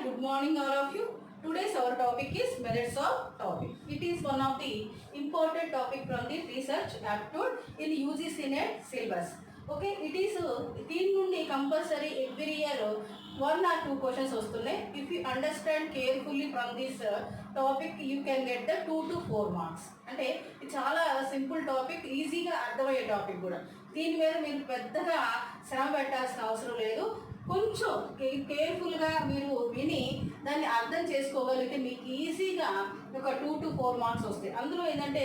good morning all of you. Today's our topic is methods of topic. It is one of the important topic from the research aptitude in UGC NET syllabus. Okay, it is దీని నుండి compulsory every year 1 or 2 questions వస్తున్నాయి. If you understand carefully from this topic, you can get the 2 to 4 marks. అంటే ఇది చాలా simple topic, ఈజీగా అర్థమయ్యే topic కూడా. దీని మీద మీరు పెద్దగా శ్రమ పెట్టాల్సిన అవసరం లేదు. కొంచెం కేర్ఫుల్గా మీరు విని దాన్ని అర్థం చేసుకోగలిగితే మీకు ఈజీగా ఒక 2 to 4 మార్క్స్ వస్తాయి. అందులో ఏంటంటే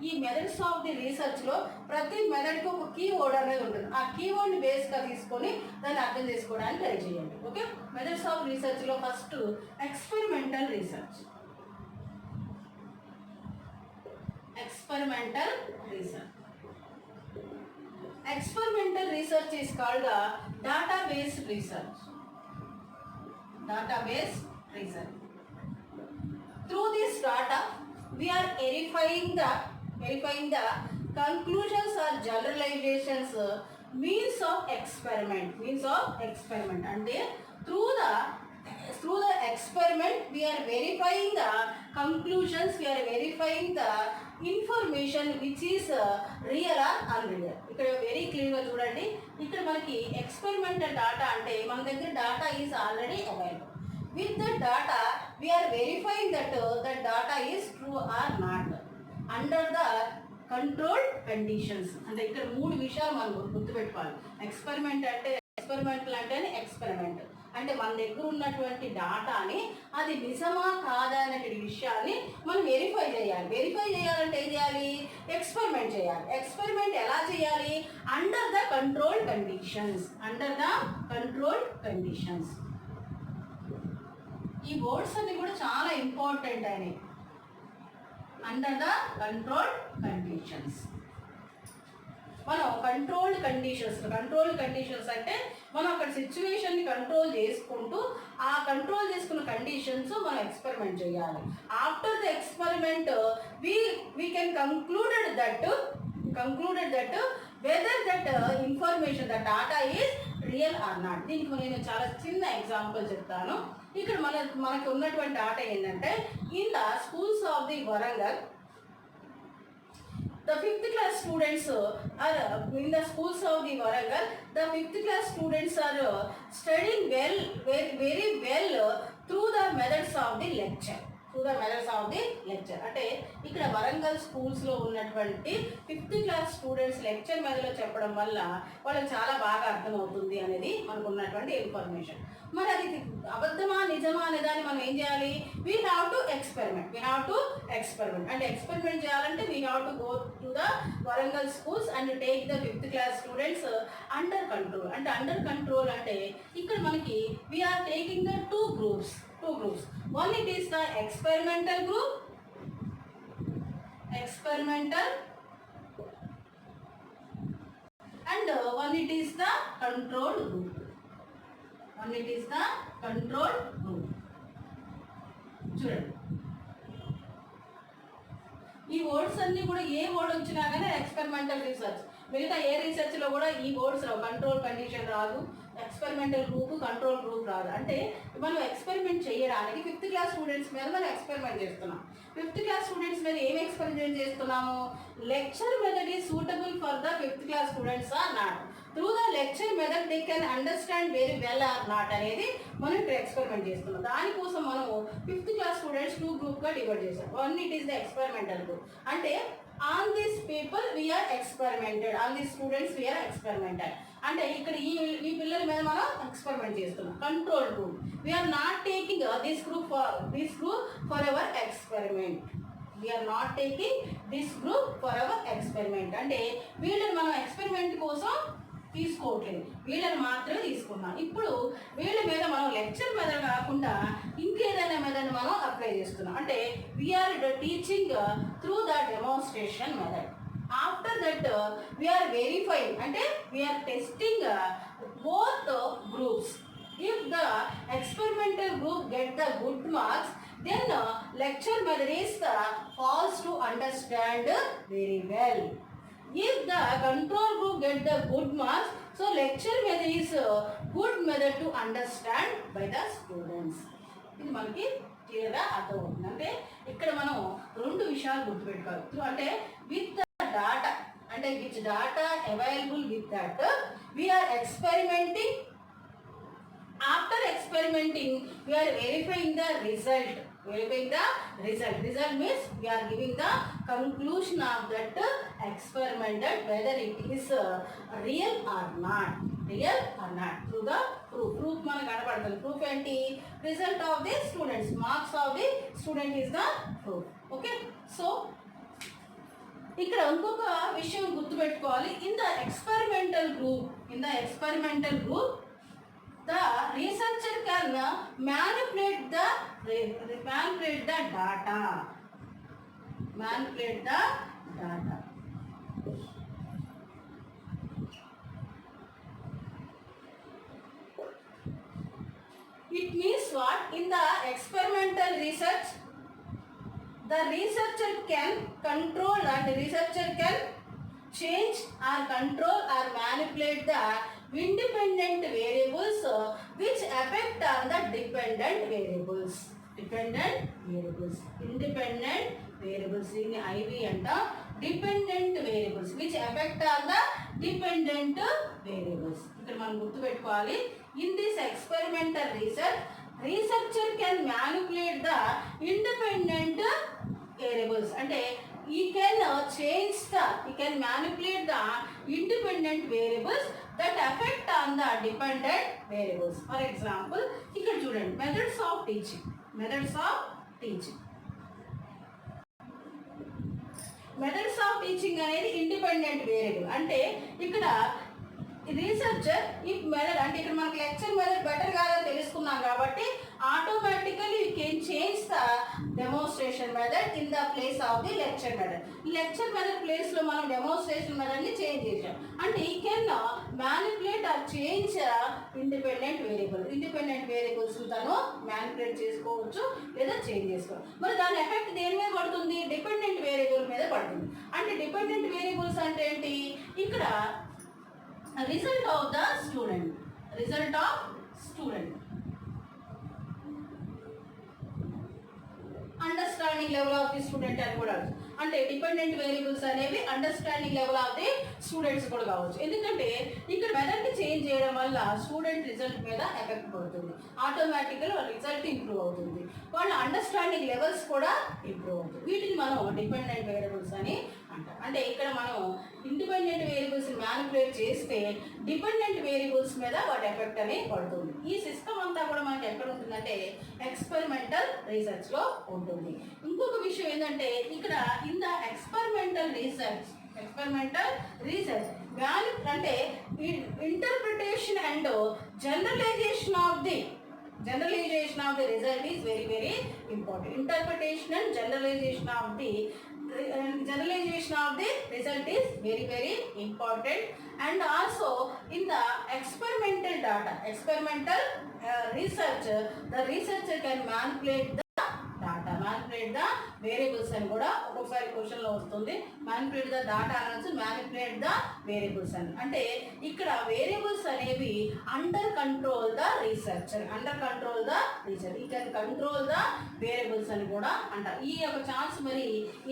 ఈ మెథడ్స్ ఆఫ్ ది రీసెర్చ్లో ప్రతి మెథడ్కి ఒక కీవర్డ్ అనేది ఉంటుంది. ఆ కీవర్డ్ని బేస్గా తీసుకొని దాన్ని అర్థం చేసుకోవడానికి ట్రై చేయండి. ఓకే, మెథడ్స్ ఆఫ్ రీసెర్చ్లో first experimental research. Experimental research. Experimental research is called database research. Database research. Through this data, we are verifying the conclusions or generalizations means of experiment. And through the experiment, we are verifying the conclusions. We are verifying the information which is real or unreal. ఇక్కడ very క్లియర్గా చూడండి. ఇక్కడ మనకి experimental data అంటే మన దగ్గర data is already available. With the data we are verifying that the data is true or not under the controlled conditions. అంటే ఇక్కడ 3 విషయాలు మనం గుర్తుపెట్టుకోవాలి. ఎక్స్పెరిమెంటల్ ఎక్స్పెరిమెంట్ అంటే మన దగ్గర ఉన్నటువంటి డాటాని అది నిజమా కాదా అనే విషయాన్ని మనం వెరిఫై చేయాలి. వెరిఫై చేయాలంటే ఏం చేయాలి? ఎక్స్పెరిమెంట్ చేయాలి. ఎక్స్పెరిమెంట్ ఎలా చేయాలి? Under the control conditions. ఈ వర్డ్స్ అన్ని కూడా చాలా ఇంపార్టెంట్ అని. Under the control conditions. మనం కంట్రోల్డ్ కండిషన్స్ అంటే మనం అక్కడ సిచ్యువేషన్ని కంట్రోల్ చేసుకుంటూ ఆ కంట్రోల్ చేసుకున్న కండిషన్స్ మనం ఎక్స్పెరిమెంట్ చేయాలి. After the experiment we can concluded that whether that information, the data is real or not. దీనికి నేను చాలా చిన్న ఎగ్జాంపుల్ చెప్తాను. ఇక్కడ మనకు ఉన్నటువంటి డాటా ఏంటంటే in the schools of the Warangal, the 5th class students are in the schools of the Warangal. The 5th class students are studying very well through the methods of the lecture. అంటే ఇక్కడ వరంగల్ స్కూల్స్లో ఉన్నటువంటి 5th class students lecture మెథడ్లో చెప్పడం వల్ల వాళ్ళకి చాలా బాగా అర్థమవుతుంది అనేది మనకు ఉన్నటువంటి ఇన్ఫర్మేషన్. మరి అది అబద్ధమా నిజమా అనే దాన్ని మనం ఏం చేయాలి? We have to experiment. అంటే ఎక్స్పెరిమెంట్ చేయాలంటే we have to go to the Warangal schools and take the 5th class students under control. అంటే అండర్ కంట్రోల్ అంటే ఇక్కడ మనకి we are taking the two groups. One, it is the experimental group, and one it is the control group. చూడండి, ఈ words అన్ని కూడా ఏ word వచ్చినా కానీ ఎక్స్పెరిమెంటల్ రీసెర్చ్. మిగతా ఏ రీసెర్చ్లో కూడా ఈ వర్డ్స్ రావు. కంట్రోల్ కండిషన్ రాదు, ఎక్స్పెరిమెంటల్ గ్రూప్, కంట్రోల్ గ్రూప్ రాదు. అంటే మనం ఎక్స్పెరిమెంట్ చేయడానికి 5th క్లాస్ స్టూడెంట్స్ మీద మనం ఎక్స్పెరిమెంట్ చేస్తున్నాం. 5th క్లాస్ స్టూడెంట్స్ మీద ఏం ఎక్స్పెరిమెంట్ చేస్తున్నాము? Lecture method is suitable for the 5th class students or not. Through the lecture method they can understand very well or not అనేది మనం ఇక్కడ ఎక్స్పెరిమెంట్ చేస్తున్నాం. దానికోసం మనము 5th క్లాస్ స్టూడెంట్స్ 2 గ్రూప్గా డివైడ్ చేసాం. One, it is the experimental group. అంటే on this people we are experimented, on this students we are experimented. అంటే ఇక్కడ ఈ పిల్లల మీద మనం ఎక్స్పెరిమెంట్ చేస్తున్నాం. Control group, we are not taking this group for our experiment. అంటే వీళ్ళని మనం ఎక్స్పెరిమెంట్ కోసం తీసుకోవట్లేదు, వీళ్ళని మాత్రమే తీసుకున్నాం. ఇప్పుడు వీళ్ళ మీద మనం లెక్చర్ మెథడ్ కాకుండా ఇంకేదైనా మెథడ్ మనం అప్లై చేస్తున్నాం. అంటే we are teaching through the demonstration method. After that we are verifying, అంటే we are testing both groups. If the experimental group get the good marks, then lecture method is false to understand very well. If the control group get the good marks, so lecture method is good method to understand by the students. ఇది మనకి క్లియర్గా అర్థమవుతుంది. అంటే ఇక్కడ మనం రెండు విషయాలు గుర్తుపెట్టుకోవాలి. అంటే విత్ ద డాటా, అంటే which data available with that we are experimenting. After experimenting, we are verifying the result. Verifying the result. Result means we are giving the conclusion of that experiment, that whether it is real or not. Real or not. Through the proof. Proof mana kanapadutadi. Proof enti? Result of the students. Marks of the student is the proof. Okay. So ఇక్కడ ఇంకొక విషయం గుర్తుపెట్టుకోవాలి. In the experimental group the researcher can manipulate the data. It means what? In the experimental research, the researcher can control, and the researcher can change or control or manipulate the independent variables which affect on the dependent variables. Independent variables in IV and dependent variables which affect on the dependent variables. ఇక్కడ మనం గుర్తుపెట్టుకోవాలి. In this experimental research, researcher can manipulate the independent variables. అంటే he can manipulate the independent variables that affect on the dependent variables. For example, ఇక్కడ చూడండి, methods of teaching. Methods of teaching అనేది independent variable. అంటే ఇక్కడ researcher ఈ method, అంటే ఇక్కడ మనకి లెక్చర్ మెథడ్ బెటర్ కాదని తెలుసుకున్నాం కాబట్టి automatically you can change the demonstration method in the place of the lecture method. Lecture method ప్లేస్లో మనం డెమోన్స్ట్రేషన్ మెథడ్ని చేంజ్ చేసాం. అంటే he can manipulate or change independent variables తను మ్యానిపులేట్ చేసుకోవచ్చు లేదా చేంజ్ చేసుకోవచ్చు. మరి దాని ఎఫెక్ట్ దేని మీద పడుతుంది? డిపెండెంట్ వేరియబుల్ మీద పడుతుంది. అంటే డిపెండెంట్ వేరియబుల్స్ అంటే ఏంటి? ఇక్కడ result of the student, understanding level of the student అని కూడా. అంటే డిపెండెంట్ వేరియబుల్స్ అనేవి understanding level of the students కూడా కావచ్చు. ఎందుకంటే ఇక్కడ మెథడ్ని చేంజ్ చేయడం వల్ల స్టూడెంట్ రిజల్ట్ మీద ఎఫెక్ట్ పడుతుంది. ఆటోమేటిక్గా రిజల్ట్ ఇంప్రూవ్ అవుతుంది, వాళ్ళ అండర్స్టాండింగ్ లెవెల్స్ కూడా ఇంప్రూవ్ అవుతుంది. వీటిని మనం డిపెండెంట్ వేరియబుల్స్ అని అంటాం. అంటే ఇక్కడ మనం ఇండిపెండెంట్ వేరియబుల్స్ మ్యానిపులేట్ చేస్తే డిపెండెంట్ వేరియబుల్స్ మీద వాటి ఎఫెక్ట్ అనేది పడుతుంది. ఈ సిస్టమ్ అంతా కూడా మనకి ఎక్కడ ఉంటుందంటే ఎక్స్పెరిమెంటల్ రీసెర్చ్లో ఉంటుంది. ఇంకొక విషయం ఏంటంటే ఇక్కడ in the experimental research value అంటే interpretation and generalization of the result is very very important. Interpretation and generalization of the result is very very important. And also in the experimental research, the researcher can manipulate the variables అని కూడా ఒక్కొక్కసారి క్వశ్చన్లో వస్తుంది. Manipulate the data అనొచ్చు, manipulate the variables అని. అంటే ఇక్కడ variables అనేవి అండర్ కంట్రోల్ ద రీసెర్చర్ ఈ కెన్ కంట్రోల్ ద వేరియబుల్స్ అని కూడా అంటారు. ఈ యొక్క ఛాన్స్ మరి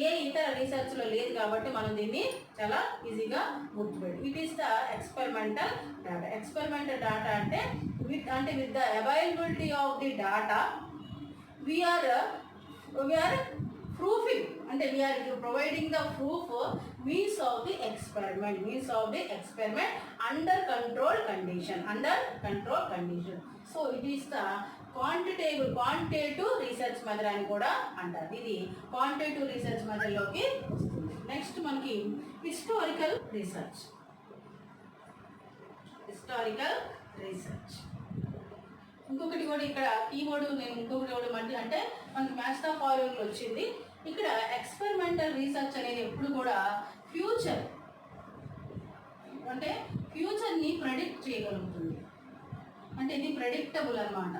ఏ ఇతర రీసెర్చ్లో లేదు కాబట్టి మనం దీన్ని చాలా ఈజీగా గుర్తుపెట్టి. It is the experimental data. అంటే with the availability of the data we are proofing, and we are providing the proof means of the experiment under control condition. So it is the quantitative research method అని కూడా అంటారు. ఇది quantitative research method లోకి వస్తుంది. Next మనకి historical research. ఇంకొకటి కూడా ఇక్కడ కీవర్డ్ నేను ఇంకొకటి కూడా మధ్య అంటే మనకి మ్యాథ్స్ ఆఫ్ ఫాలోయింగ్ వచ్చింది. ఇక్కడ ఎక్స్పెరిమెంటల్ రీసెర్చ్ అనేది ఎప్పుడు కూడా ఫ్యూచర్ని ప్రెడిక్ట్ చేయగలుగుతుంది. అంటే ఇది ప్రెడిక్టబుల్ అనమాట.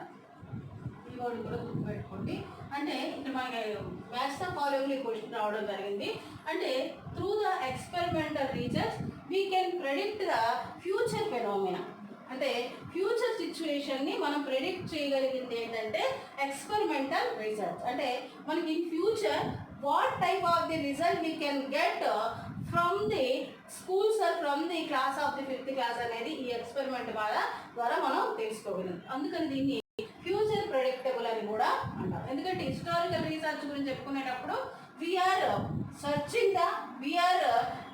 కీవర్డ్ కూడా గుర్తుపెట్టుకోండి. అంటే ఇక్కడ మనకి మ్యాథ్స్ ఆఫ్ ఫాలోయింగ్ క్వశ్చన్ రావడం జరిగింది. అంటే through the experimental research we can predict the future phenomena. అంటే ఫ్యూచర్ సిచ్యువేషన్ని మనం ప్రెడిక్ట్ చేయగలిగింది ఏంటంటే ఎక్స్పెరిమెంటల్ రిజల్ట్స్. అంటే మనకి in future what type of the result we can get from the schools or from the class of the 5th class అనేది ఈ experiment ద్వారా మనం తెలుసుకోగలం. అందుకని దీన్ని ఫ్యూచర్ ప్రెడిక్టబుల్ అని కూడా అంటారు. ఎందుకంటే హిస్టారికల్ రీసెర్చ్ గురించి చెప్పుకునేటప్పుడు we are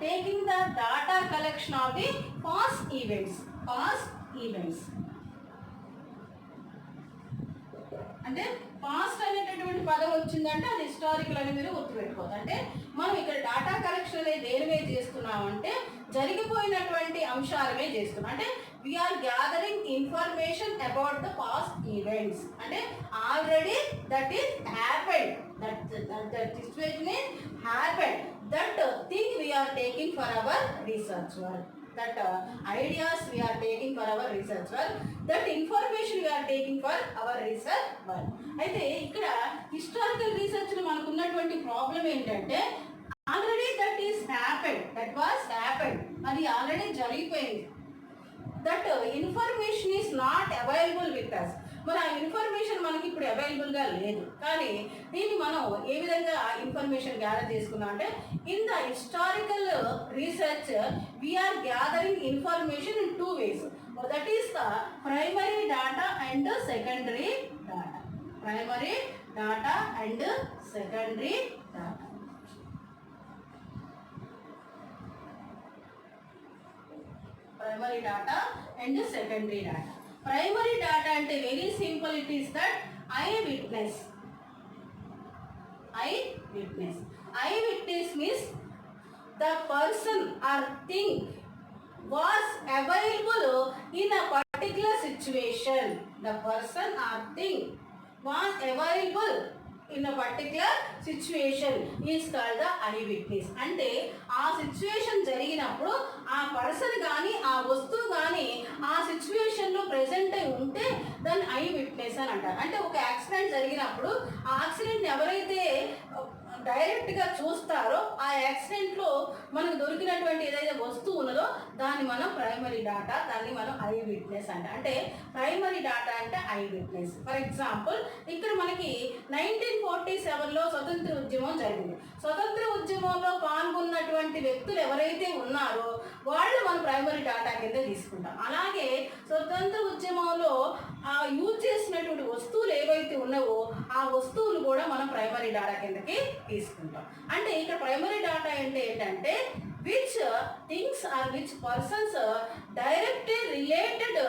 taking the data collection of the past events. అంటే పాస్ట్ అనేటటువంటి పదం వచ్చిందంటే అది హిస్టారికల్ అని మీరు గుర్తుపెట్టుకోవచ్చు. అంటే మనం ఇక్కడ డాటా కలెక్షన్ అనేది దేని మీద చేస్తున్నామంటే జరిగిపోయినటువంటి అంశాల మీద చేస్తున్నాం. అంటే we are gathering information about the past events. అంటే already that is happened, that situation is happened, that thing we are taking for our research work, that ideas we are taking for our research work, that information we are taking for our research work. అయితే ఇక్కడ historical రీసెర్చ్లో మనకు ఉన్నటువంటి problem ఏంటంటే already that is happened, that was happened, అది already జరిగిపోయింది. That information is not available with us. మరి ఆ information మనకి ఇప్పుడు అవైలబుల్గా లేదు. కానీ దీన్ని మనం ఏ విధంగా ఇన్ఫర్మేషన్ గ్యాదర్ చేసుకున్నాం అంటే in the historical research we are gathering information in 2 ways. That is the primary data and secondary data. Primary data and secondary data. Primary data and secondary data. Primary data ante very simple, it is that eyewitness. Eyewitness means the person or thing was available in a particular situation. The person or thing was available in a particular situation is called the eyewitness. అంటే ఆ situation జరిగినప్పుడు ఆ person కానీ ఆ వస్తువు కానీ ఆ సిచ్యువేషన్లో ప్రెజెంట్ అయి ఉంటే దాన్ని ఐ విట్నెస్ అని అంటారు. అంటే ఒక యాక్సిడెంట్ జరిగినప్పుడు ఆ యాక్సిడెంట్ ఎవరైతే డైరెక్ట్గా చూస్తారో ఆ యాక్సిడెంట్లో మనకు దొరికినటువంటి ఏదైతే వస్తువు ఉన్నదో దాన్ని మనం ప్రైమరీ డాటా, దాన్ని మనం ఐ విట్నెస్ అంట. అంటే ప్రైమరీ డాటా అంటే ఐ విట్నెస్. ఫర్ ఎగ్జాంపుల్ ఇక్కడ మనకి 1947లో స్వతంత్ర ఉద్యమం జరిగింది. స్వతంత్ర ఉద్యమంలో పాల్గొన్నటువంటి వ్యక్తులు ఎవరైతే ఉన్నారో వాళ్ళు మనం ప్రైమరీ డాటా కింద తీసుకుంటాం. అలాగే స్వతంత్ర ఉద్యమంలో యూజ్ చేసినటువంటి వస్తువులు ఏవైతే ఉన్నావో ఆ వస్తువులు కూడా మనం ప్రైమరీ డాటా కిందకి తీసుకుంటాం. అంటే ఇక్కడ ప్రైమరీ డాటా అంటే ఏంటంటే which things are which persons directly related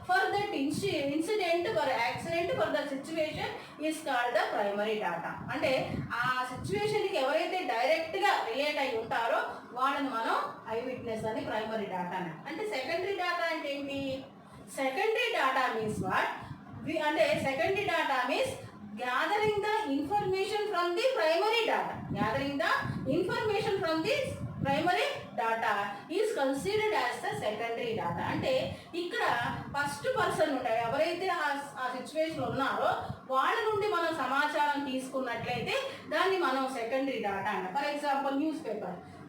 for that incident for accident for the situation is called the primary data. అంటే ఆ సిచ్యువేషన్కి ఎవరైతే డైరెక్ట్గా రిలేట్ అయి ఉంటారో వాళ్ళని మనం ఐ విట్నెస్ అని ప్రైమరీ డాటా అని. అంటే సెకండరీ డాటా అంటే ఏంటి? Secondary data means what? అంటే secondary data means gathering the information from the primary data. Gathering the information from this primary data is considered as the secondary data. అంటే ఇక్కడ first person ఉంటారు ఎవరైతే ఆ situation ఉన్నారో వాళ్ళ నుండి మనం సమాచారం తీసుకున్నట్లయితే దాన్ని మనం సెకండరీ డాటా అంట. ఫర్ ఎగ్జాంపుల్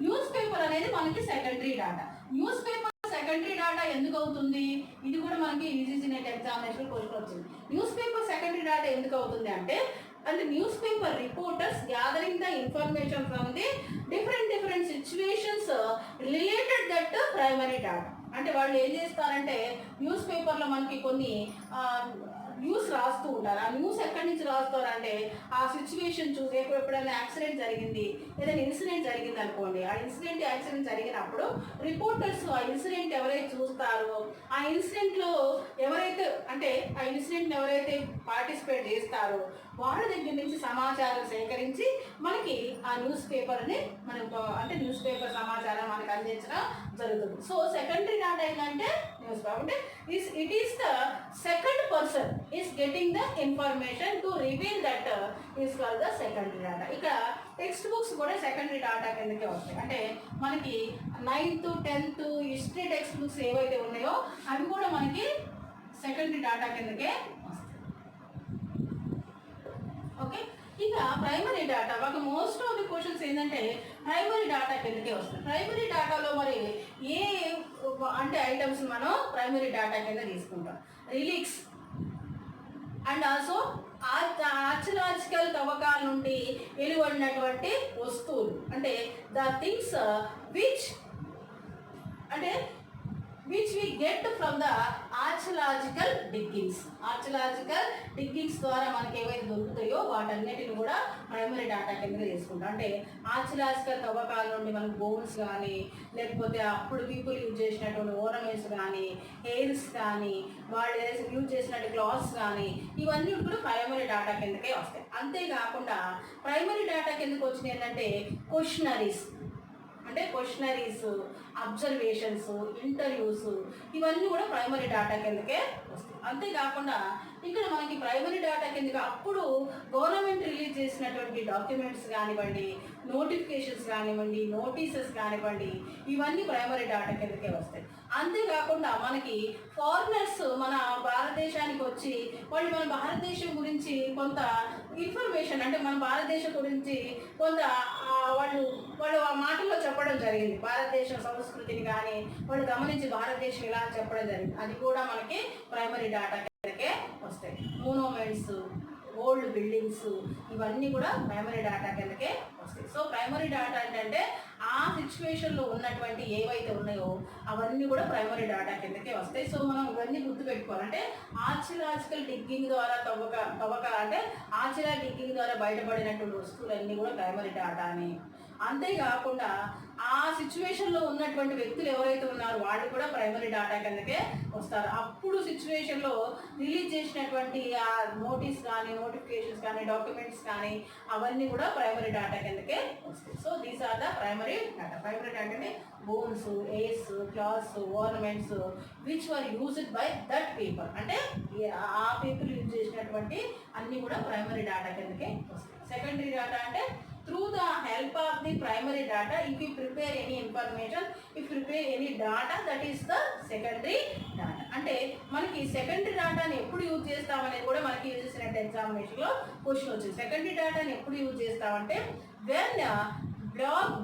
న్యూస్ పేపర్ అనేది మనకి secondary data. News paper secondary data ఎందుకు అవుతుంది? ఇది కూడా మనకి యూజీసీ నెట్ ఎగ్జామినేషన్ క్వశ్చన్ వచ్చింది. న్యూస్ పేపర్ సెకండరీ డాటా ఎందుకు అవుతుంది అంటే news paper reporters gathering the information from the different situations related that primary data. అంటే వాళ్ళు ఏం చేస్తారంటే న్యూస్ పేపర్లో మనకి కొన్ని న్యూస్ రాస్తూ ఉంటారు. ఆ న్యూస్ ఎక్కడి నుంచి రాస్తారంటే ఆ సిచ్యువేషన్ చూసి ఎప్పుడైనా యాక్సిడెంట్ జరిగింది, ఏదైనా ఇన్సిడెంట్ జరిగింది అనుకోండి, ఆ యాక్సిడెంట్ జరిగినప్పుడు రిపోర్టర్స్ ఆ ఇన్సిడెంట్ ఎవరైతే చూస్తారో ఆ ఇన్సిడెంట్లో ఎవరైతే పార్టిసిపేట్ చేస్తారో వాళ్ళ దగ్గర నుంచి సమాచారం సేకరించి మనకి ఆ న్యూస్ పేపర్ని న్యూస్ పేపర్ సమాచారం మనకు అందించడం జరుగుతుంది. సో సెకండరీ డాటా ఏంటంటే న్యూస్ పేపర్ అంటే it is the second person is getting the information to reveal that is called the secondary data. ఇక్కడ టెక్స్ట్ బుక్స్ కూడా సెకండరీ డాటా కిందకే వస్తాయి. అంటే మనకి 9th 10th history text books ఏవైతే ఉన్నాయో అవి కూడా మనకి సెకండరీ డాటా కిందకే వస్తాయి. ఓకే, ఇక ప్రైమరీ డాటా ఒక మోస్ట్ ఆఫ్ ది క్వశ్చన్స్ ఏంటంటే ప్రైమరీ డాటా కిందకే వస్తాయి. ప్రైమరీ డాటాలో మరి ఏ అంటే ఐటమ్స్ మనం ప్రైమరీ డేటా కింద తీసుకుంటాం. రిలీక్స్ అండ్ ఆల్సో ఆర్చలాజికల్ తవ్వకాల నుండి వెలువడినటువంటి వస్తువులు అంటే ద థింగ్స్ విచ్ అంటే which we get from the archaeological diggings. Archaeological diggings ద్వారా మనకి ఏవైతే దొరుకుతాయో వాటన్నిటిని కూడా ప్రైమరీ డేటా కింద తీసుకుంటాం. అంటే ఆర్చియలాజికల్ తవ్వకాల నుండి మనకు బోన్స్ కానీ లేకపోతే అప్పుడు పీపుల్ యూజ్ చేసినటువంటి ఓర్నమెంట్స్ కానీ హెయిర్స్ కానీ వాళ్ళు యూజ్ చేసినట్టు క్లాత్స్ కానీ ఇవన్నీ కూడా ప్రైమరీ డేటా కిందకే వస్తాయి. అంతేకాకుండా ప్రైమరీ డేటా కిందకి వచ్చినాయి ఏంటంటే క్వశ్చనరీస్ అంటే క్వశ్చనరీస్, అబ్జర్వేషన్స్, ఇంటర్వ్యూస్ ఇవన్నీ కూడా ప్రైమరీ డేటా కిందకే వస్తాయి. అంతేకాకుండా ఇక్కడ మనకి ప్రైమరీ డేటా కిందకి అప్పుడు గవర్నమెంట్ రిలీజ్ చేసినటువంటి డాక్యుమెంట్స్ కానివ్వండి, నోటిఫికేషన్స్ కానివ్వండి, నోటీసెస్ కానివ్వండి ఇవన్నీ ప్రైమరీ డేటా కిందకే వస్తాయి. అంతేకాకుండా మనకి ఫారినర్స్ మన భారతదేశానికి వచ్చి వాళ్ళు మన భారతదేశం గురించి కొంత ఇన్ఫర్మేషన్ అంటే మన భారతదేశం గురించి కొంత వాళ్ళు ఆ మాటల్లో చెప్పడం జరిగింది. భారతదేశం సంస్కృతిని కానీ వాళ్ళు గమనించి భారతదేశం ఇలా చెప్పడం జరిగింది. అది కూడా మనకి ప్రైమరీ డేటా కిందకే వస్తాయి. మోనోమెంట్స్, ఓల్డ్ బిల్డింగ్స్ ఇవన్నీ కూడా ప్రైమరీ డేటా కిందకే వస్తాయి. సో ప్రైమరీ డేటా ఏంటంటే ఆ సిచ్యువేషన్లో ఉన్నటువంటి ఏవైతే ఉన్నాయో అవన్నీ కూడా ప్రైమరీ డేటా కిందకే వస్తాయి. సో మనం ఇవన్నీ గుర్తుపెట్టుకోవాలంటే ఆర్చియలాజికల్ డిగ్గింగ్ ద్వారా తవ్వక అంటే ఆర్చియలాజికల్ డిగ్గింగ్ ద్వారా బయటపడినటువంటి వస్తువులన్నీ కూడా ప్రైమరీ డేటా అని. అంతేకాకుండా ఆ సిచ్యువేషన్లో ఉన్నటువంటి వ్యక్తులు ఎవరైతే ఉన్నారో వాళ్ళు కూడా ప్రైమరీ డేటా కిందకే వస్తారు. అప్పుడు సిచ్యువేషన్లో రిలీజ్ చేసినటువంటి ఆ నోటీస్ కానీ, నోటిఫికేషన్స్ కానీ, డాక్యుమెంట్స్ కానీ అవన్నీ కూడా ప్రైమరీ డేటా కిందకే వస్తాయి. So these are the primary data. Primary data అంటే bones, hairs, clothes, ornaments which were used by that people అంటే ఆ పీపుల్ యూజ్ చేసినటువంటి అన్నీ కూడా ప్రైమరీ డేటా కిందకే వస్తాయి. సెకండరీ డేటా అంటే through the help of the primary data, if you prepare any information, if you prepare any data, that is the secondary data. అంటే మనకి సెకండరీ డేటాని ఎప్పుడు యూజ్ చేస్తామనేది కూడా మనకి యూజ్ చేసినట్టు ఎగ్జామినేషన్లో క్వశ్చన్ వచ్చింది. సెకండరీ డేటాని ఎప్పుడు యూజ్ చేస్తామంటే when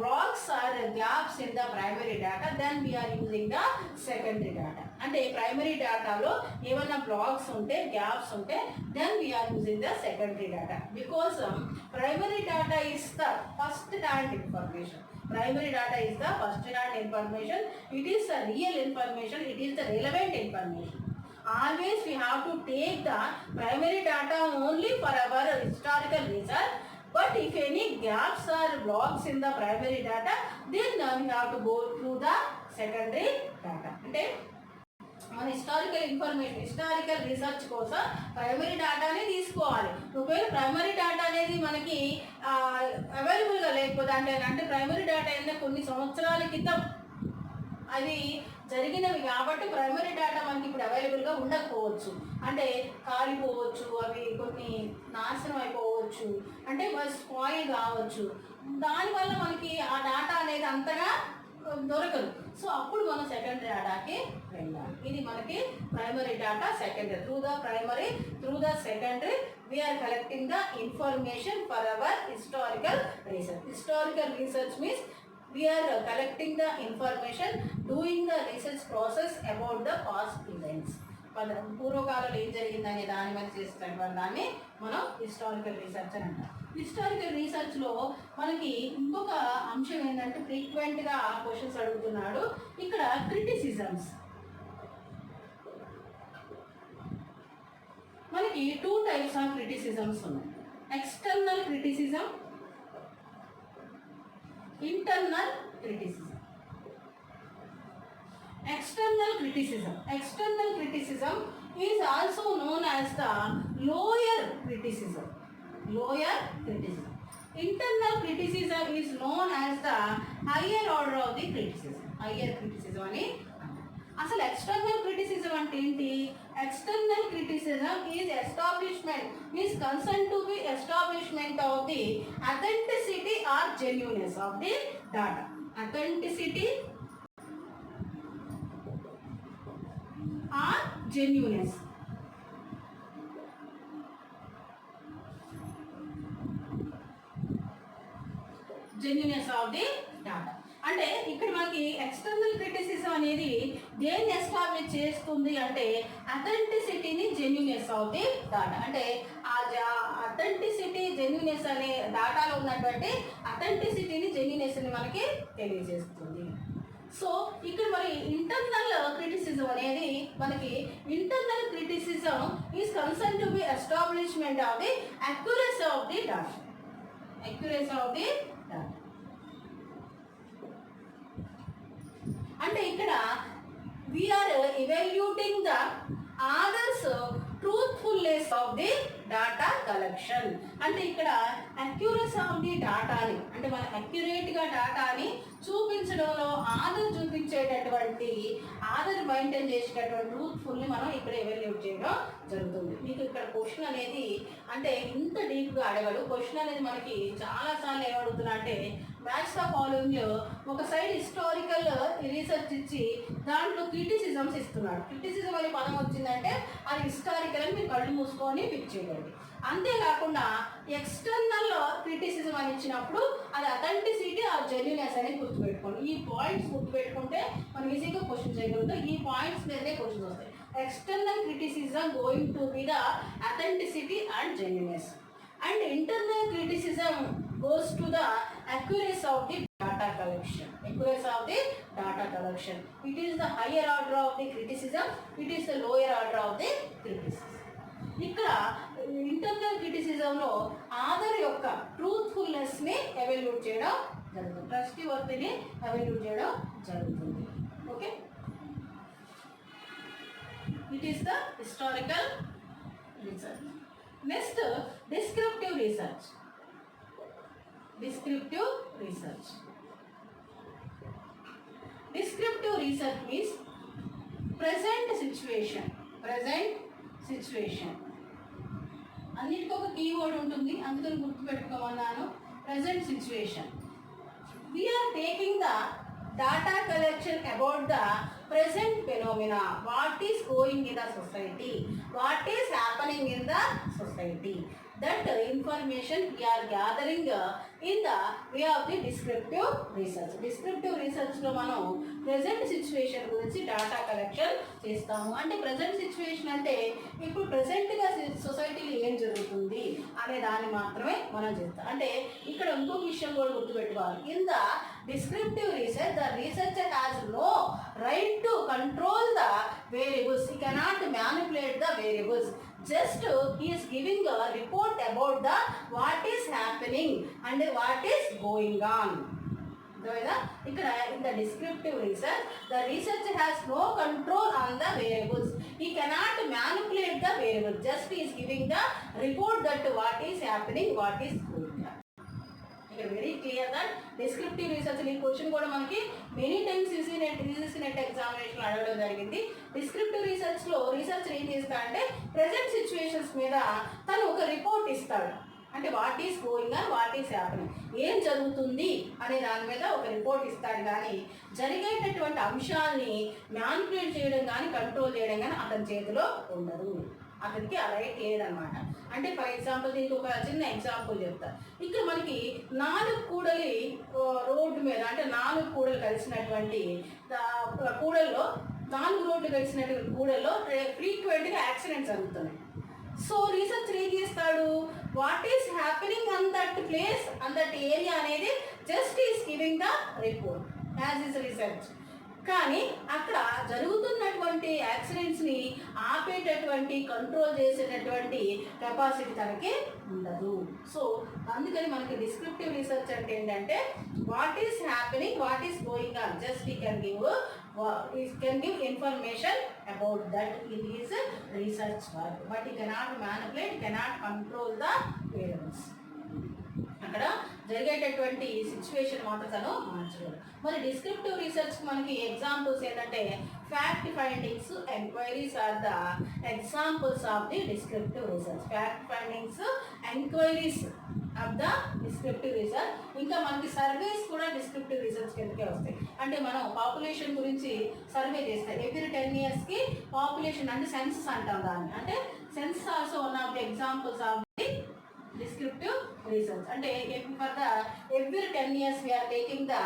blocks or gaps in the primary data, then we are using the secondary data. అంటే ప్రైమరీ డేటాలో ఏమైనా బ్లాక్స్ ఉంటే, గ్యాప్స్ ఉంటే then we are using the secondary data because primary data is the first hand information. Primary data is the first hand information. It is the real information. It is the relevant information. Always we have to take the primary data only for our historical research. But if any gaps or blocks in the primary data, then we have to go through the secondary data. అంటే మన historical research కోసం primary డేటానే తీసుకోవాలి. ఒకవేళ primary data అనేది మనకి అవైలబుల్గా లేకపోతే అంటే ప్రైమరీ డేటా అయినా కొన్ని సంవత్సరాల క్రితం అవి జరిగినవి కాబట్టి ప్రైమరీ డేటా మనకి ఇప్పుడు అవైలబుల్గా ఉండకపోవచ్చు. అంటే కాలిపోవచ్చు, అవి కొన్ని నాశనం అయిపోవచ్చు, అంటే స్పాయిల్ కావచ్చు. దానివల్ల మనకి ఆ డేటా అనేది అంతగా దొరకదు. సో అప్పుడు మనం సెకండరీ డేటాకి వెళ్ళాలి. ఇది మనకి primary data. Secondary through the secondary we are collecting the information for our historical research. Historical research means we are collecting the information, doing the research process about the past events. పూర్వకాలంలో ఏం జరిగిందనే దాని మీద చేస్తున్నటువంటి దాన్ని మనం హిస్టారికల్ రీసెర్చ్ అని అంటాం. హిస్టారికల్ రీసెర్చ్లో మనకి ఇంకొక అంశం ఏంటంటే ఫ్రీక్వెంట్గా క్వశ్చన్స్ అడుగుతున్నాడు ఇక్కడ క్రిటిసిజమ్స్. మనకి 2 types ఆఫ్ క్రిటిసిజమ్స్ ఉన్నాయి. External criticism, internal criticism. External criticism is also known as the lower criticism. Internal criticism is known as the higher order of the criticism. అని అసలు ఎక్స్టర్నల్ క్రిటిసిజం అంటే ఏంటి? External criticism is establishment means concern to be establishment of the authenticity or genuineness of the data. Authenticity or genuineness. Genuineness of the data అంటే ఇక్కడ మనకి external criticism అనేది దేన్ని establish చేస్తుంది అంటే అథెంటిసిటీని, జెన్యూనెస్ ఆఫ్ ది డాటా. అంటే ఆ అథెంటిసిటీ, జెన్యూనెస్ అనే డాటాలో ఉన్నటువంటి అథెంటిసిటీని, జెన్యూనెస్ని మనకి తెలియజేస్తుంది. సో ఇక్కడ మరి ఇంటర్నల్ క్రిటిసిజం అనేది మనకి internal criticism is concern to be establishment of the accuracy of the data. Accuracy of the data అంటే ఇక్కడ we are evaluating the authors truthfulness of the data collection. అంటే ఇక్కడ అక్యురసీ ఆఫ్ ది డాటాని అంటే మన అక్యురేట్గా డాటాని చూపించడంలో ఆదర్ చూపించేటటువంటి ఆదర్ మెయింటైన్ చేసేటటువంటి ట్రూత్ఫుల్ని మనం ఇక్కడ ఎవాల్యూట్ చేయడం జరుగుతుంది. మీకు ఇక్కడ క్వశ్చన్ అనేది అంటే ఇంత డీప్గా అడగడు. క్వశ్చన్ అనేది మనకి చాలాసార్లు ఏమడుగుతున్నా అంటే మ్యాథ్స్ ఆఫ్ ఫాలోయింగ్లో ఒక సైడ్ హిస్టారికల్ రీసెర్చ్ ఇచ్చి దాంట్లో క్రిటిసిజమ్స్ ఇస్తున్నాడు. క్రిటిసిజం అనే పదం వచ్చిందంటే అది హిస్టారికల్ అని మీరు కళ్ళు మూసుకొని పిక్ చేయగలరు. అంతేకాకుండా ఎక్స్టర్నల్ క్రిటిసిజం అని ఇచ్చినప్పుడు అది అథెంటిసిటీ ఆ జెన్యూనెస్ అనేది గుర్తుపెట్టుకోండి. ఈ పాయింట్స్ గుర్తుపెట్టుకుంటే మనం ఈజీగా క్వశ్చన్ చేయగలుగుతాం. ఈ పాయింట్స్ మీదనే క్వశ్చన్స్ వస్తాయి. External criticism going to be the authenticity and genuineness and internal criticism goes to the accuracy of the data collection. Accuracy of the data collection. It is the higher order of the criticism. It is the lower order of the criticism. ఇక్కడ internal క్రిటిసిజంలో other యొక్క ట్రూత్ఫుల్నెస్ని evaluate చేయడం జరుగుతుంది. Trustee వర్త్ని evaluate చేయడం జరుగుతుంది. Okay, it is the historical research. Next descriptive research. Descriptive research. Descriptive research means present situation. Present situation. అన్నిటికీ ఒక keyword ఉంటుంది, అందుకని గుర్తుపెట్టుకోమన్నాను. Present situation. We are taking the data collection about the present phenomena. What is going in the society? What is happening in the society? That information we are gathering in the way of the descriptive research. Descriptive research లో మనం present situation గురించి data collection చేస్తాము. అంటే present situation అంటే ఇప్పుడు ప్రెసెంట్గా సొసైటీలో ఏం జరుగుతుంది అనే దాన్ని మాత్రమే మనం చేస్తాం. అంటే ఇక్కడ ఇంకొక విషయం కూడా గుర్తుపెట్టుకోవాలి. In the descriptive research, the researcher has no right to control the variables. He cannot manipulate the variables. Just he is giving a report about the what is happening and what is going on. ఇక్కడ in the descriptive research, the researcher has no control on the variables. He cannot manipulate the variables. Just he is giving the report that what is happening, what is going on. Very clear that descriptive research ఈ question కూడా మనకి many times net examination అడగడం జరిగింది. Descriptive రీసెర్చ్లో researcher ఏం చేస్తాడంటే present situations మీద తను ఒక రిపోర్ట్ ఇస్తాడు. అంటే what is going on, what is happening, ఏం జరుగుతుంది అనే దాని మీద ఒక రిపోర్ట్ ఇస్తాడు. కానీ జరిగేటటువంటి అంశాలని మ్యానిపులేట్ చేయడం కానీ కంట్రోల్ చేయడం కానీ అతని చేతిలో ఉండదు. అతనికి ఆ రైట్ లేదనమాట. అంటే ఫర్ ఎగ్జాంపుల్ దీనికి ఒక చిన్న ఎగ్జాంపుల్ చెప్తా. ఇక్కడ మనకి 4 కూడలి రోడ్డు మీద అంటే 4 కూడలు కలిసినటువంటి కూడల్లో 4 రోడ్లు కలిసినటువంటి కూడల్లో ఫ్రీక్వెంట్గా యాక్సిడెంట్స్ జరుగుతున్నాయి. సో రీసెర్చర్ ఏం చేస్తాడు, what is happening on that place on that area అనేది just is giving the report as is research. కానీ అక్కడ జరుగుతున్నటువంటి యాక్సిడెంట్స్ని ఆపేటటువంటి కంట్రోల్ చేసేటటువంటి కెపాసిటీ తనకి ఉండదు. సో అందుకని మనకి డిస్క్రిప్టివ్ రీసెర్చ్ అంటే ఏంటంటే what is happening, what is going on, just ఈ can give information about that in his research work, but he cannot manipulate, cannot control the variables. అక్కడ జరిగేటటువంటి సిచ్యువేషన్ మాత్రం తను మార్చగలరు. మరి డిస్క్రిప్టివ్ రీసెర్చ్ మనకి ఎగ్జాంపుల్స్ ఏంటంటే fact findings, enquiries are the examples of the descriptive research. Fact findings, enquiries of the descriptive research. ఇంకా మనకి సర్వేస్ కూడా డిస్క్రిప్టివ్ రీసెర్చ్ కిందకే వస్తాయి. అంటే మనం పాపులేషన్ గురించి సర్వే చేస్తాం. ఎవ్రీ 10 yearsకి పాపులేషన్ అంటే సెన్సస్ అంటాం దాన్ని. అంటే census also one of the examples of the descriptive research. అంటే for the every 10 years we are taking the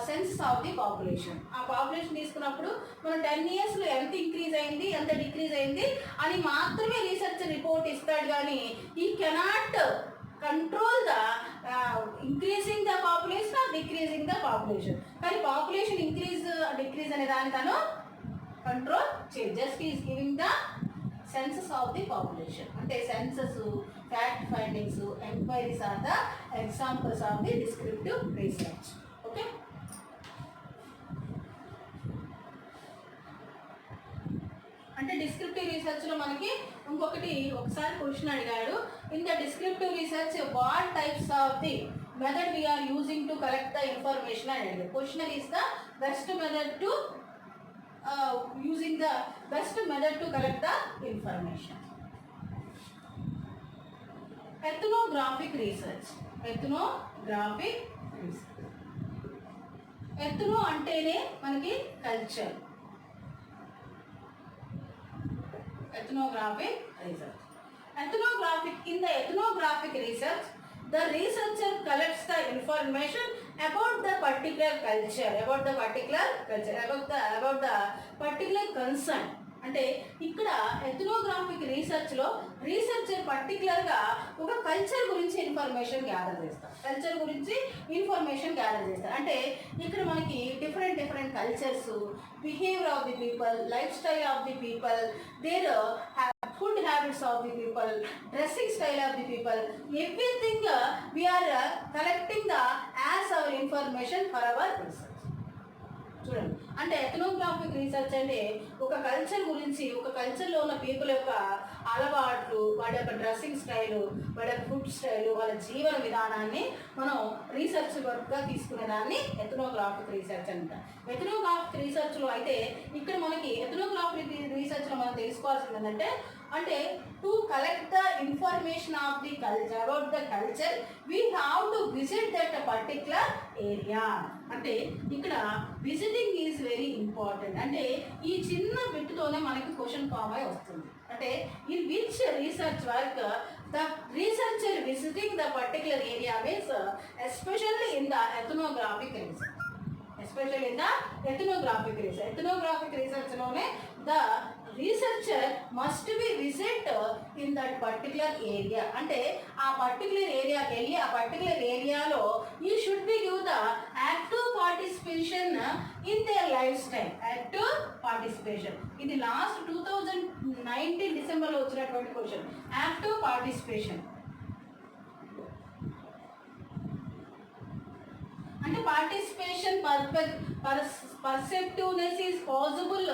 census of the population. ఆ పాపులేషన్ తీసుకున్నప్పుడు మనం 10 yearsలో ఎంత ఇంక్రీజ్ అయింది, ఎంత డిక్రీజ్ అయింది అని మాత్రమే రీసెర్చ్ రిపోర్ట్ ఇస్తాడు, కానీ he cannot control the increasing the population or decreasing the population. కానీ పాపులేషన్ ఇంక్రీజ్ డిక్రీజ్ అనే దాన్ని తను కంట్రోల్ చేయదు. Just is giving the census of the population. అంటే census, fact findings, enquiries are the examples of the descriptive research. Okay, అంటే descriptive రీసెర్చ్లో మనకి ఇంకొకటి ఒకసారి క్వశ్చన్ అడిగాడు. In the descriptive research what types of the method we are using to collect the information అని అడిగాడు. Question is the best method to using the best method to collect the information. Ethnographic research. Ethnographic research. Ethno అంటేనే మనకి culture. Ethnographic research. In the ethnographic research, the researcher collects the information about the particular culture, about the particular concern. అంటే ఇక్కడ ethnographic రీసెర్చ్లో researcher పర్టికులర్గా ఒక culture గురించి information gather చేస్తారు. Culture గురించి information gather చేస్తారు. అంటే ఇక్కడ మనకి different cultures, behaviour of the people, life style of the people, their food habits of the people, dressing style of the people, everything we are collecting the as our information for our research. చూడండి, అంటే ethnographic research అంటే ఒక culture గురించి, ఒక కల్చర్లో ఉన్న people యొక్క అలవాట్లు, వాడి యొక్క డ్రెస్సింగ్ స్టైలు, వాడి యొక్క ఫుడ్ స్టైలు, వాళ్ళ జీవన విధానాన్ని మనం రీసెర్చ్ వర్క్గా తీసుకునే దాన్ని ఎథ్నోగ్రాఫిక్ రీసెర్చ్ అంటారు. ఎథ్నోగ్రాఫిక్ రీసెర్చ్లో అయితే ఇక్కడ మనకి ఎథ్నోగ్రాఫిక్ రీసెర్చ్లో మనం తెలుసుకోవాల్సింది ఏంటంటే, అంటే to collect the information of the culture, about the culture we have to visit that particular area. అంటే ఇక్కడ విజిటింగ్ ఈజ్ వెరీ ఇంపార్టెంట్. అంటే ఈ చిన్న బిట్తోనే మనకి క్వశ్చన్ ఫామ్ అయి వస్తుంది. అంటే in which research work the researcher visiting the particular area means especially in the ethnographic research. Especially in the ethnographic research. Ethnographic research లోనే the researcher must be visit in that particular area. అంటే ఆ particular ఏరియాకి వెళ్ళి ఆ particular ఏరియాలో you should be give the active participation in their lifestyle. Active participation. ఇది last 2019 డిసెంబర్లో వచ్చినటువంటి క్వశ్చన్. యాక్టివ్ పార్టిసిపేషన్ అంటే participation perceptiveness is possible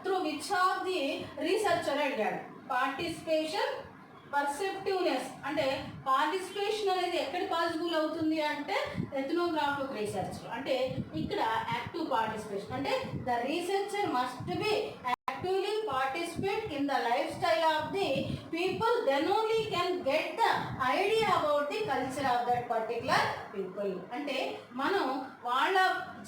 through which of the researcher అడిగాడు. పార్టిసిపేషన్ పర్సెప్టివ్నెస్ అంటే పార్టిసిపేషన్ అనేది ఎక్కడ పాసిబుల్ అవుతుంది అంటే ఎథ్నోగ్రాఫిక్ రీసెర్చ్లో. అంటే ఇక్కడ యాక్టివ్ పార్టిసిపేషన్ అంటే the researcher must be actively participate in the lifestyle of the people, then only can get the idea about the culture of that particular people. అంటే మనం వాళ్ళ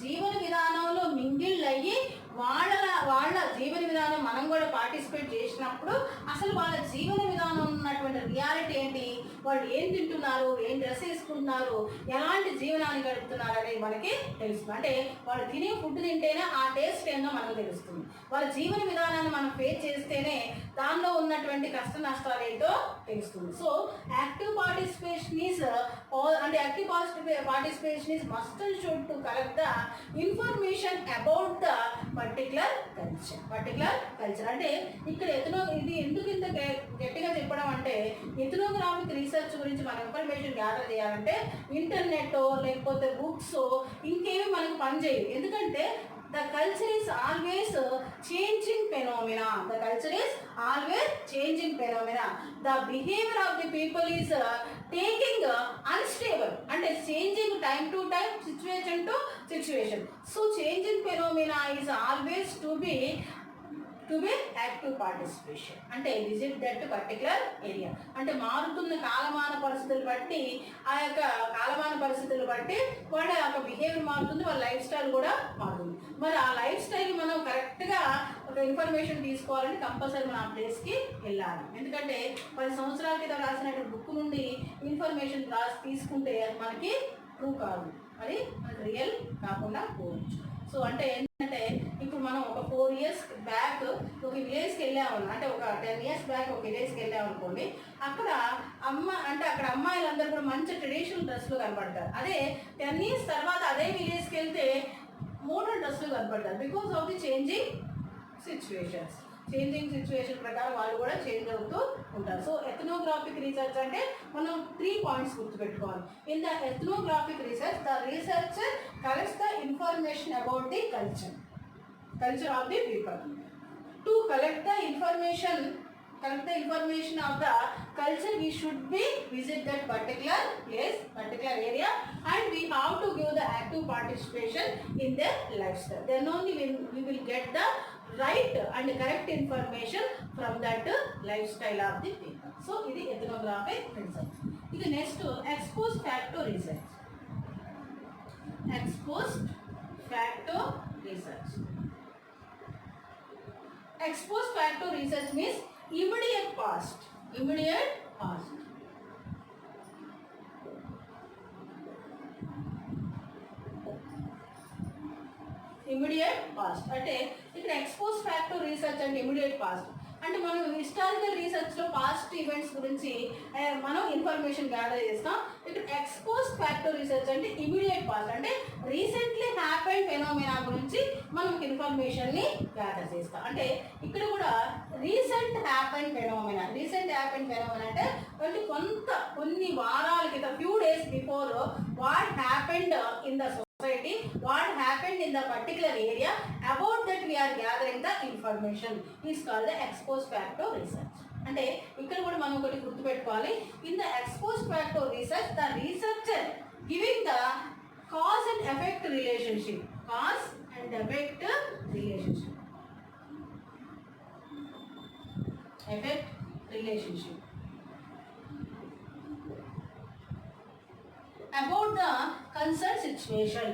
జీవన విధానంలో మింగిల్ అయ్యి వాళ్ళ జీవన విధానం మనం కూడా పార్టిసిపేట్ చేసినప్పుడు అసలు వాళ్ళ జీవన విధానం ఉన్నటువంటి రియాలిటీ ఏంటి, వాళ్ళు ఏం తింటున్నారు, ఏం డ్రెస్ వేసుకుంటున్నారు, ఎలాంటి జీవనాన్ని గడుపుతున్నారు అనేది మనకి తెలుస్తుంది. అంటే వాళ్ళు తినే ఫుడ్ తింటేనే ఆ టేస్ట్ ఏందో మనకు తెలుస్తుంది. వాళ్ళ జీవన విధానాన్ని మనం ఫేస్ చేస్తేనే దానిలో ఉన్నటువంటి కష్ట నష్టాలు ఏంటో తెలుస్తుంది. సో యాక్టివ్ పార్టిసిపేషన్ ఈజ్ అంటే active participation is must and should to collect the information about the particular culture. అంటే ఇక్కడ ఇది ఎందుకు ఇంత గట్టిగా చెప్పడం అంటే ఎథ్నోగ్రాఫిక్ రీసెర్చ్ గురించి మనం ఇన్ఫర్మేషన్ గ్యాదర్ చేయాలంటే ఇంటర్నెట్ లేకపోతే బుక్స్ ఇంకేమి మనకు పనిచేయవు. ఎందుకంటే the culture is always changing phenomena. The behavior of the people is taking unstable and changing time to time, situation to situation. So changing phenomena is always to be active participation. అంటే visit that particular area. అంటే మారుతున్న కాలమాన పరిస్థితులు బట్టి ఆ యొక్క కాలమాన పరిస్థితులు బట్టి వాళ్ళ యొక్క బిహేవియర్ మారుతుంది, వాళ్ళ లైఫ్ స్టైల్ కూడా మారుతుంది. మరి ఆ లైఫ్ స్టైల్ మనం కరెక్ట్గా ఒక ఇన్ఫర్మేషన్ తీసుకోవాలంటే కంపల్సరీ మనం ఆ ప్లేస్కి వెళ్ళాలి. ఎందుకంటే 10 సంవత్సరాల క్రితం రాసినటువంటి బుక్ నుండి ఇన్ఫర్మేషన్ తీసుకుంటే అది మనకి ట్రూ కాదు. అది మనకు రియల్ కాకుండా పోవచ్చు. సో అంటే ఏంటంటే ఇప్పుడు మనం ఒక 4 years బ్యాక్ ఒక విలేజ్కి వెళ్ళాము, అంటే ఒక 10 years బ్యాక్ ఒక విలేజ్కి వెళ్ళాము అనుకోండి. అక్కడ అక్కడ అమ్మాయిలందరూ కూడా మంచి ట్రెడిషనల్ డ్రెస్లు కనపడతారు. అదే 10 years తర్వాత అదే విలేజ్కి వెళ్తే మోడర్న్ డ్రెస్సులు కనపడతారు. Because of the changing situation ప్రకారం వాళ్ళు కూడా చేంజ్ అవుతూ ఉంటారు. సో ఎథనోగ్రాఫిక్ రీసెర్చ్ అంటే మనం 3 points గుర్తుపెట్టుకోవాలి. In the ethnographic research the researcher collects the information about the culture of the people. To collect the information of the culture, we should be visit that particular place, particular area, and we have to give the active participation in their lifestyle. Then only we will get the right and correct information from that lifestyle of the people. So it is ethnographic research. Idu next ex post facto research. Ex post facto research. Ex post facto research means immediate past. Immediate past అంటే ఇక్కడ expose factor research అంటే immediate past అంటే మనం historical రీసెర్చ్లో past events గురించి మనం information gather చేస్తాం. ఇక్కడ expose factor research అంటే ఇమీడియట్ పాస్ట్ అంటే రీసెంట్లీ హ్యాపెన్ ఫెనోమినా గురించి మనం ఇన్ఫర్మేషన్ని గ్యాదర్ చేస్తాం. అంటే ఇక్కడ కూడా రీసెంట్ హ్యాపెన్ ఫెనోమినా అంటే కొన్ని వారాల క్రితం few days before what happened in the society, what happened in the particular area, about that we are gathering the information is called the ex post facto research. అంటే ఇక్కడ కూడా మనం ఒకటి గుర్తుపెట్టుకోవాలి. In the X post facto research the researcher giving the cause and effect relationship about the concern situation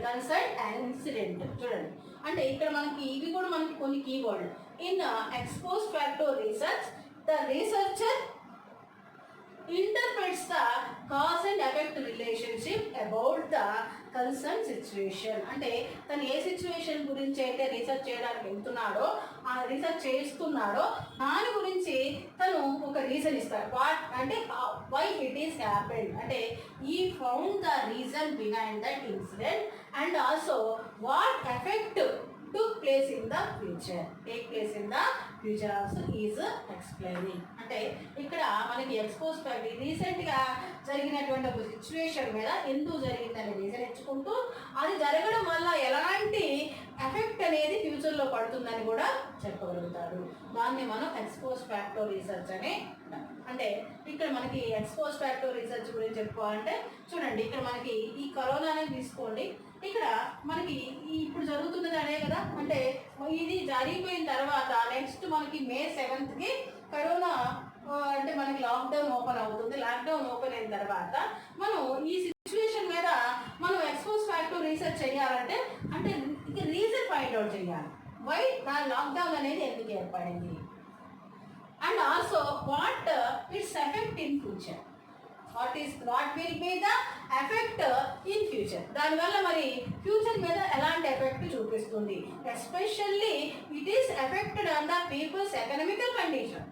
and incident. చూడండి అంటే ఇక్కడ ఇవి కూడా మనకి కొన్ని keyword. In expose facto research the researcher interprets the cause and effect relationship about the concerned situation. అంటే తను ఏ situation గురించి అయితే రీసెర్చ్ చేయడానికి వెళ్తున్నాడో ఆ రీసెర్చ్ చేస్తున్నాడో దాని గురించి తను ఒక రీజన్ ఇస్తాడు. వాట్ అంటే వై ఇట్ ఈస్ హ్యాపెండ్ అంటే ఈ found the reason behind that incident and also what effect took place in the future also is explaining. అంటే ఇక్కడ మనకి ఎక్స్పోజ్ రీసెంట్గా జరిగినటువంటి ఒక సిచ్యువేషన్ మీద ఎందుకు జరిగిందని రీజన్ ఇచ్చుకుంటూ అది జరగడం వల్ల ఎలాంటి ఎఫెక్ట్ అనేది ఫ్యూచర్లో పడుతుందని కూడా చెప్పగలుగుతాడు. దాన్ని మనం ఎక్స్పోజ్ ఫ్యాక్టో రీసెర్చ్ అని. అంటే ఇక్కడ మనకి ఎక్స్పోజ్ ఫ్యాక్టో రీసెర్చ్ గురించి చెప్పుకోవాలంటే చూడండి ఇక్కడ మనకి ఈ కరోనా అనేది తీసుకోండి. ఇక్కడ మనకి ఇప్పుడు జరుగుతున్నది అనే కదా, అంటే ఇది జరిగిపోయిన తర్వాత నెక్స్ట్ మనకి May 7th కరోనా అంటే మనకి లాక్డౌన్ ఓపెన్ అవుతుంది. లాక్డౌన్ ఓపెన్ అయిన తర్వాత మనం ఈ సిచ్యువేషన్ మీద మనం ఎక్స్పోజ్ ఫ్యాక్టో రీసెర్చ్ చేయాలంటే అంటే ఇక రీజన్ ఫైండ్ అవుట్ చేయాలి. వై లాక్డౌన్ అనేది ఎందుకు ఏర్పడింది and also what its effect in future. what will be the effect in future. దానివల్ల మరి ఫ్యూచర్ మీద ఎలాంటి ఎఫెక్ట్ చూపిస్తుంది. Especially it is affected on the people's economical condition.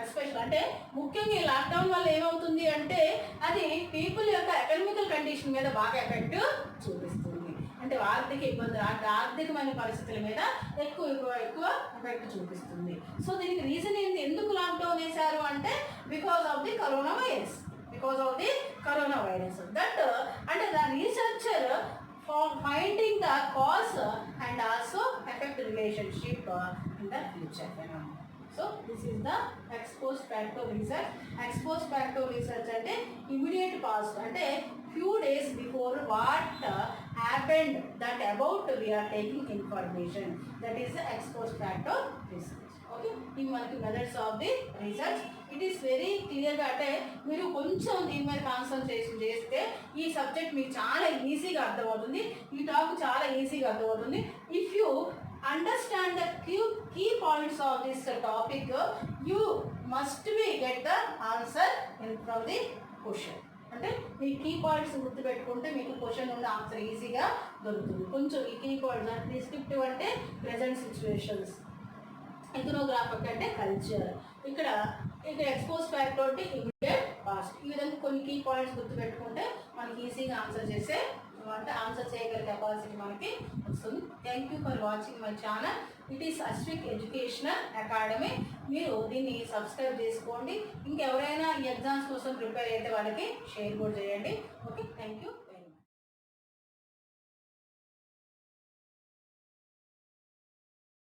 Special అంటే ముఖ్యంగా ఈ లాక్డౌన్ వల్ల ఏమవుతుంది అంటే అది పీపుల్ యొక్క ఎకనామికల్ కండిషన్ మీద బాగా ఎఫెక్ట్ చూపిస్తుంది. అంటే ఆర్థిక ఇబ్బందులు ఆర్థికమైన పరిస్థితుల మీద ఎక్కువ ఎఫెక్ట్ చూపిస్తుంది. సో దీనికి రీజన్ ఏంటి, ఎందుకు లాక్డౌన్ వేశారు అంటే because of the corona virus. That అంటే the researcher finding the cause and also effect relationship in the future phenomenon. So this is the exposed factor research. Exposed factor research అంటే immediate past అంటే few days before what happened, that about we are taking information. That is the exposed factor research. Okay, ఇవి మనకి methods of the research. It is very క్లియర్గా అంటే మీరు కొంచెం దీని మీద కాన్సన్ట్రేషన్ చేస్తే ఈ సబ్జెక్ట్ మీకు చాలా ఈజీగా అర్థమవుతుంది. ఈ టాపిక్ చాలా ఈజీగా అర్థమవుతుంది. If you understand the key points of this topic, you must be get the answer from the question. అంటే మీ కీ పాయింట్స్ గుర్తుపెట్టుకుంటే మీకు క్వశ్చన్ ఉన్న ఆన్సర్ ఈజీగా దొరుకుతుంది. కొంచెం ఈ కీ పాయింట్స్ డిస్క్రిప్టివ్ అంటే ప్రెజెంట్ సిచ్యువేషన్స్, ఎథనోగ్రాఫిక్ అంటే కల్చర్, ఇక్కడ ఎక్స్పోజ్ ఫ్యాక్టర్ అంటే ఇమీడియట్ పాస్ట్. ఈ విధంగా కొన్ని కీ పాయింట్స్ గుర్తుపెట్టుకుంటే మనకి ఈజీగా ఆన్సర్ చేసే అంటే ఆన్సర్ చేయగల కెపాసిటీ మనకి వస్తుంది. Thank you for watching my channel. It is Ashwik educational academy. మీరు దీన్ని సబ్స్క్రైబ్ చేసుకోండి. ఇంకెవరైనా ఈ ఎగ్జామ్స్ కోసం ప్రిపేర్ అయితే వాళ్ళకి షేర్ కూడా చేయండి. Okay, thank you.